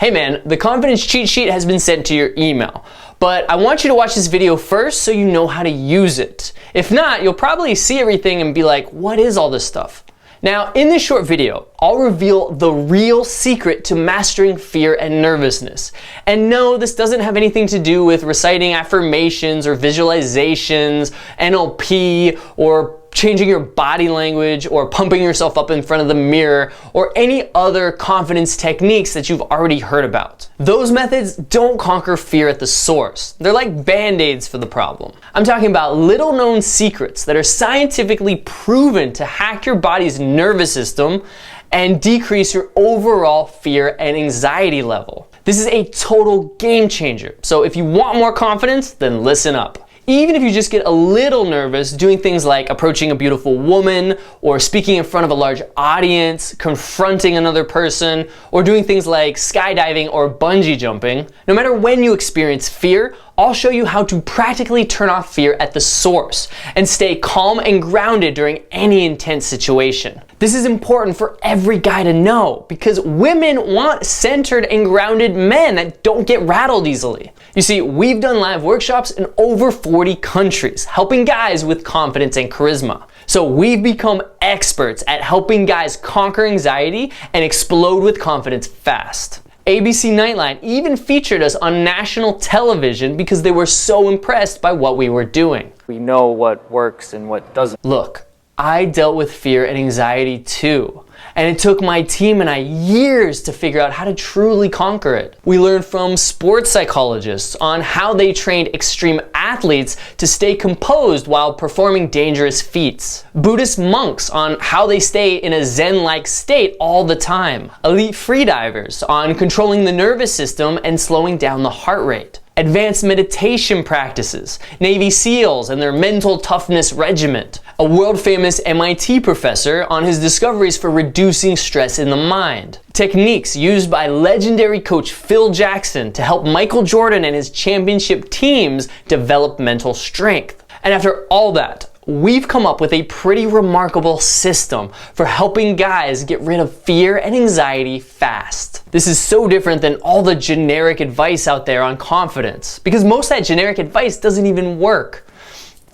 Hey man, the confidence cheat sheet has been sent to your email, but I want you to watch this video first so you know how to use it. If not, you'll probably see everything and be like, what is all this stuff? Now, in this short video, I'll reveal the real secret to mastering fear and nervousness. And no, this doesn't have anything to do with reciting affirmations or visualizations, NLP, or changing your body language or pumping yourself up in front of the mirror or any other confidence techniques that you've already heard about. Those methods don't conquer fear at the source. They're like band-aids for the problem. I'm talking about little known secrets that are scientifically proven to hack your body's nervous system and decrease your overall fear and anxiety level. This is a total game changer. So if you want more confidence, then listen up. Even if you just get a little nervous doing things like approaching a beautiful woman or speaking in front of a large audience, confronting another person, or doing things like skydiving or bungee jumping, no matter when you experience fear, I'll show you how to practically turn off fear at the source and stay calm and grounded during any intense situation. This is important for every guy to know because women want centered and grounded men that don't get rattled easily. You see, we've done live workshops in over 40 countries, helping guys with confidence and charisma. So we've become experts at helping guys conquer anxiety and explode with confidence fast. ABC Nightline even featured us on national television because they were so impressed by what we were doing. We know what works and what doesn't. Look, I dealt with fear and anxiety too. And it took my team and I years to figure out how to truly conquer it. We learned from sports psychologists on how they trained extreme athletes to stay composed while performing dangerous feats. Buddhist monks on how they stay in a Zen-like state all the time. Elite freedivers on controlling the nervous system and slowing down the heart rate. Advanced meditation practices, Navy SEALs and their mental toughness regiment, a world-famous MIT professor on his discoveries for reducing stress in the mind, techniques used by legendary coach Phil Jackson to help Michael Jordan and his championship teams develop mental strength. And after all that, we've come up with a pretty remarkable system for helping guys get rid of fear and anxiety fast. This is so different than all the generic advice out there on confidence, because most of that generic advice doesn't even work.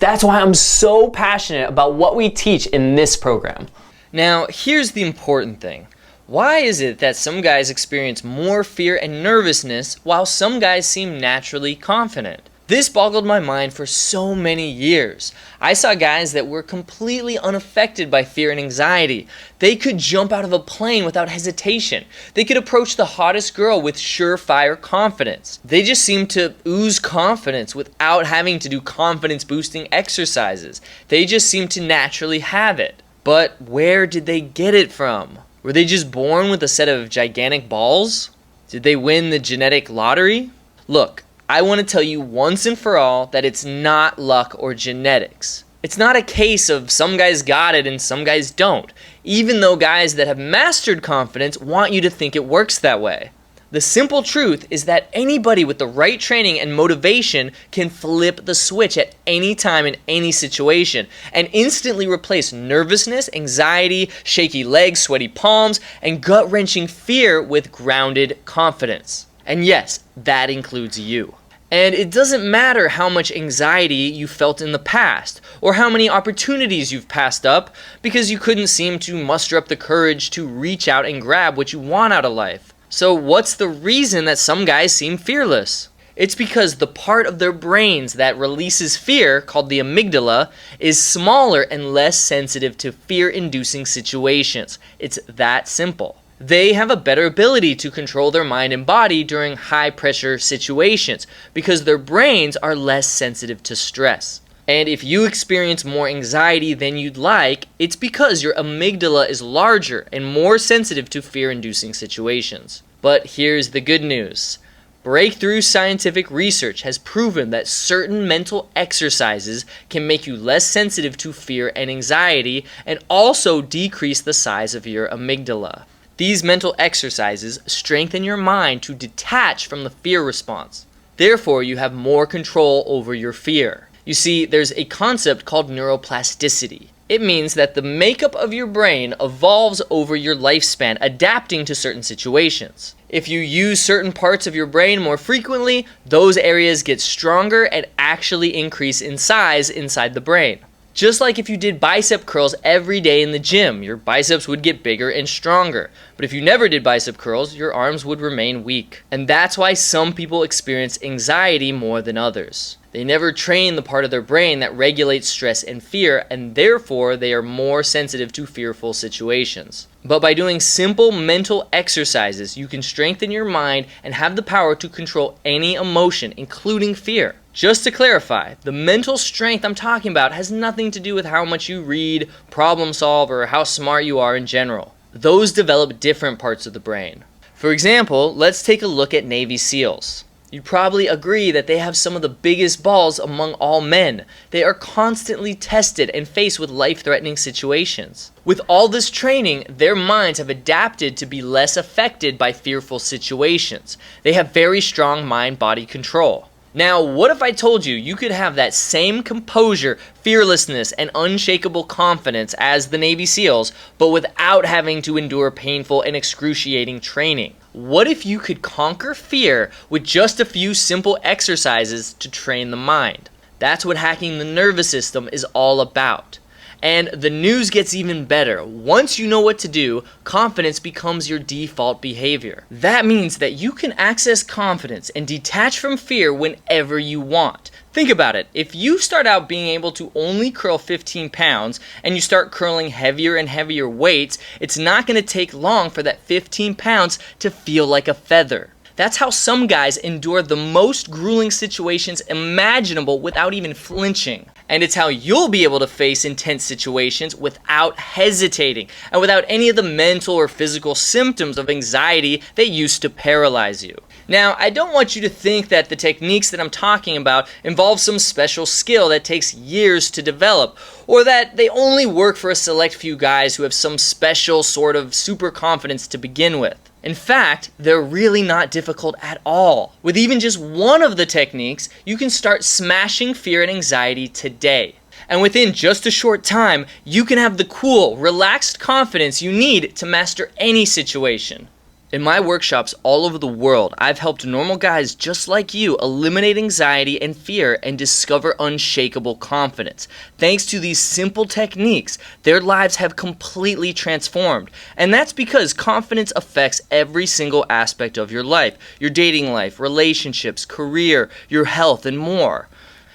That's why I'm so passionate about what we teach in this program. Now, here's the important thing. Why is it that some guys experience more fear and nervousness while some guys seem naturally confident? This boggled my mind for so many years. I saw guys that were completely unaffected by fear and anxiety. They could jump out of a plane without hesitation. They could approach the hottest girl with surefire confidence. They just seemed to ooze confidence without having to do confidence-boosting exercises. They just seemed to naturally have it. But where did they get it from? Were they just born with a set of gigantic balls? Did they win the genetic lottery? Look, I want to tell you once and for all that it's not luck or genetics. It's not a case of some guys got it and some guys don't, even though guys that have mastered confidence want you to think it works that way. The simple truth is that anybody with the right training and motivation can flip the switch at any time in any situation and instantly replace nervousness, anxiety, shaky legs, sweaty palms, and gut-wrenching fear with grounded confidence. And yes, that includes you. And it doesn't matter how much anxiety you felt in the past, or how many opportunities you've passed up because you couldn't seem to muster up the courage to reach out and grab what you want out of life. So what's the reason that some guys seem fearless? It's because the part of their brains that releases fear, called the amygdala, is smaller and less sensitive to fear-inducing situations. It's that simple. They have a better ability to control their mind and body during high-pressure situations because their brains are less sensitive to stress. And if you experience more anxiety than you'd like, it's because your amygdala is larger and more sensitive to fear-inducing situations. But here's the good news. Breakthrough scientific research has proven that certain mental exercises can make you less sensitive to fear and anxiety and also decrease the size of your amygdala. These mental exercises strengthen your mind to detach from the fear response. Therefore, you have more control over your fear. You see, there's a concept called neuroplasticity. It means that the makeup of your brain evolves over your lifespan, adapting to certain situations. If you use certain parts of your brain more frequently, those areas get stronger and actually increase in size inside the brain. Just like if you did bicep curls every day in the gym, your biceps would get bigger and stronger. But if you never did bicep curls, your arms would remain weak. And that's why some people experience anxiety more than others. They never train the part of their brain that regulates stress and fear, and therefore they are more sensitive to fearful situations. But by doing simple mental exercises, you can strengthen your mind and have the power to control any emotion, including fear. Just to clarify, the mental strength I'm talking about has nothing to do with how much you read, problem solve, or how smart you are in general. Those develop different parts of the brain. For example, let's take a look at Navy SEALs. You'd probably agree that they have some of the biggest balls among all men. They are constantly tested and faced with life-threatening situations. With all this training, their minds have adapted to be less affected by fearful situations. They have very strong mind-body control. Now, what if I told you you could have that same composure, fearlessness, and unshakable confidence as the Navy SEALs, but without having to endure painful and excruciating training? What if you could conquer fear with just a few simple exercises to train the mind? That's what hacking the nervous system is all about. And the news gets even better. Once you know what to do, confidence becomes your default behavior. That means that you can access confidence and detach from fear whenever you want. Think about it. If you start out being able to only curl 15 pounds and you start curling heavier and heavier weights, it's not going to take long for that 15 pounds to feel like a feather. That's how some guys endure the most grueling situations imaginable without even flinching. And it's how you'll be able to face intense situations without hesitating and without any of the mental or physical symptoms of anxiety that used to paralyze you. Now, I don't want you to think that the techniques that I'm talking about involve some special skill that takes years to develop, or that they only work for a select few guys who have some special sort of super confidence to begin with. In fact, they're really not difficult at all. With even just one of the techniques, you can start smashing fear and anxiety today. And within just a short time, you can have the cool, relaxed confidence you need to master any situation. In my workshops all over the world, I've helped normal guys just like you eliminate anxiety and fear and discover unshakable confidence. Thanks to these simple techniques, their lives have completely transformed. And that's because confidence affects every single aspect of your life, your dating life, relationships, career, your health, and more.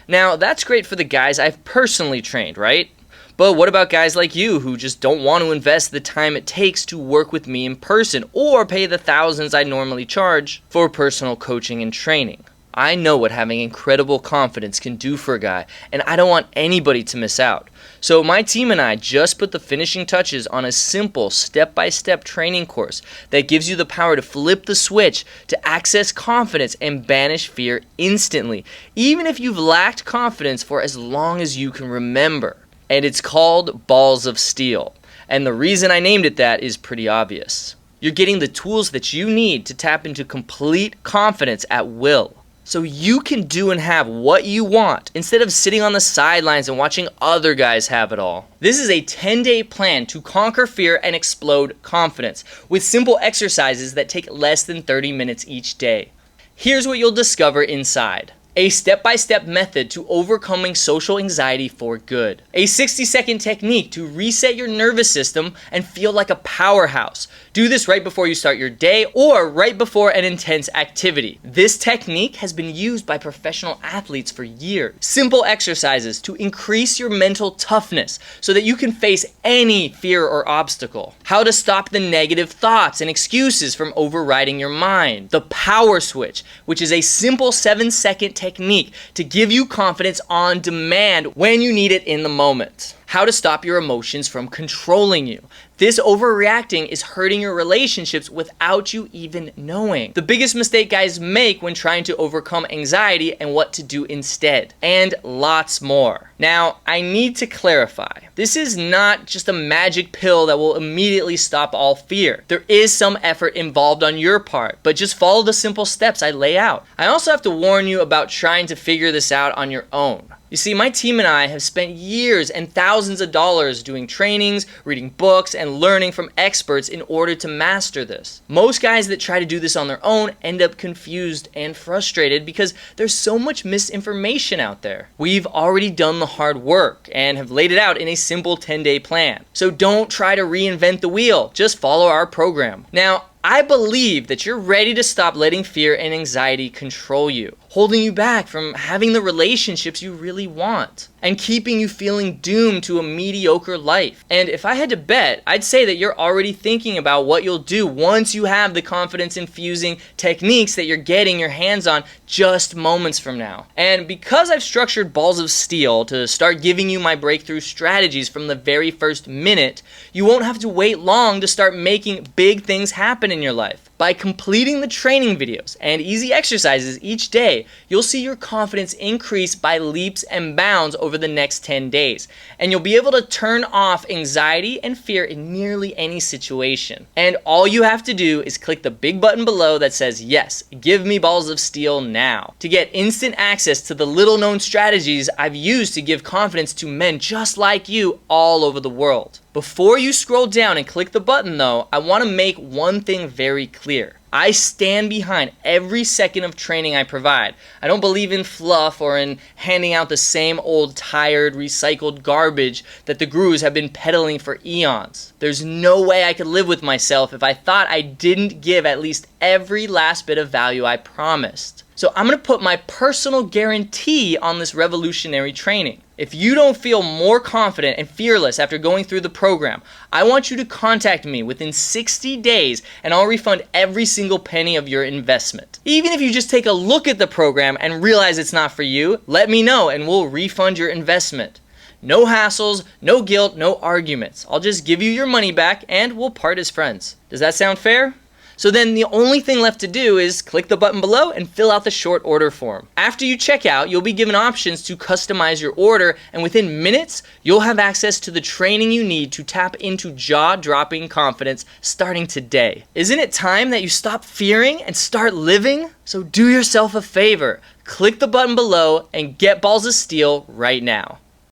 Now, that's great for the guys I've personally trained, right? But what about guys like you who just don't want to invest the time it takes to work with me in person or pay the thousands I normally charge for personal coaching and training? I know what having incredible confidence can do for a guy, and I don't want anybody to miss out. So my team and I just put the finishing touches on a simple step-by-step training course that gives you the power to flip the switch to access confidence and banish fear instantly, even if you've lacked confidence for as long as you can remember. And it's called Balls of Steel. And the reason I named it that is pretty obvious. You're getting the tools that you need to tap into complete confidence at will. So you can do and have what you want instead of sitting on the sidelines and watching other guys have it all. This is a 10-day plan to conquer fear and explode confidence with simple exercises that take less than 30 minutes each day. Here's what you'll discover inside. A step-by-step method to overcoming social anxiety for good. A 60-second technique to reset your nervous system and feel like a powerhouse. Do this right before you start your day or right before an intense activity. This technique has been used by professional athletes for years. Simple exercises to increase your mental toughness so that you can face any fear or obstacle. How to stop the negative thoughts and excuses from overriding your mind. The power switch, which is a simple 7-second technique to give you confidence on demand when you need it in the moment. How to stop your emotions from controlling you. This overreacting is hurting your relationships without you even knowing. The biggest mistake guys make when trying to overcome anxiety and what to do instead. And lots more. Now, I need to clarify. This is not just a magic pill that will immediately stop all fear. There is some effort involved on your part, but just follow the simple steps I lay out. I also have to warn you about trying to figure this out on your own. You see, my team and I have spent years and thousands of dollars doing trainings, reading books, and learning from experts in order to master this. Most guys that try to do this on their own end up confused and frustrated because there's so much misinformation out there. We've already done the hard work and have laid it out in a simple 10-day plan. So don't try to reinvent the wheel, just follow our program. Now, I believe that you're ready to stop letting fear and anxiety control you, holding you back from having the relationships you really want, and keeping you feeling doomed to a mediocre life. And if I had to bet, I'd say that you're already thinking about what you'll do once you have the confidence-infusing techniques that you're getting your hands on just moments from now. And because I've structured Balls of Steel to start giving you my breakthrough strategies from the very first minute, you won't have to wait long to start making big things happen in your life. By completing the training videos and easy exercises each day, you'll see your confidence increase by leaps and bounds over the next 10 days. And you'll be able to turn off anxiety and fear in nearly any situation. And all you have to do is click the big button below that says, "Yes, give me Balls of Steel now," to get instant access to the little known strategies I've used to give confidence to men just like you all over the world. Before you scroll down and click the button though, I want to make one thing very clear. I stand behind every second of training I provide. I don't believe in fluff or in handing out the same old tired, recycled garbage that the gurus have been peddling for eons. There's no way I could live with myself if I thought I didn't give at least every last bit of value I promised. So I'm going to put my personal guarantee on this revolutionary training. If you don't feel more confident and fearless after going through the program, I want you to contact me within 60 days and I'll refund every single penny of your investment. Even if you just take a look at the program and realize it's not for you, let me know and we'll refund your investment. No hassles, no guilt, no arguments. I'll just give you your money back and we'll part as friends. Does that sound fair? So then the only thing left to do is click the button below and fill out the short order form. After you check out, you'll be given options to customize your order, and within minutes, you'll have access to the training you need to tap into jaw-dropping confidence starting today. Isn't it time that you stop fearing and start living? So do yourself a favor, click the button below and get Balls of Steel right now.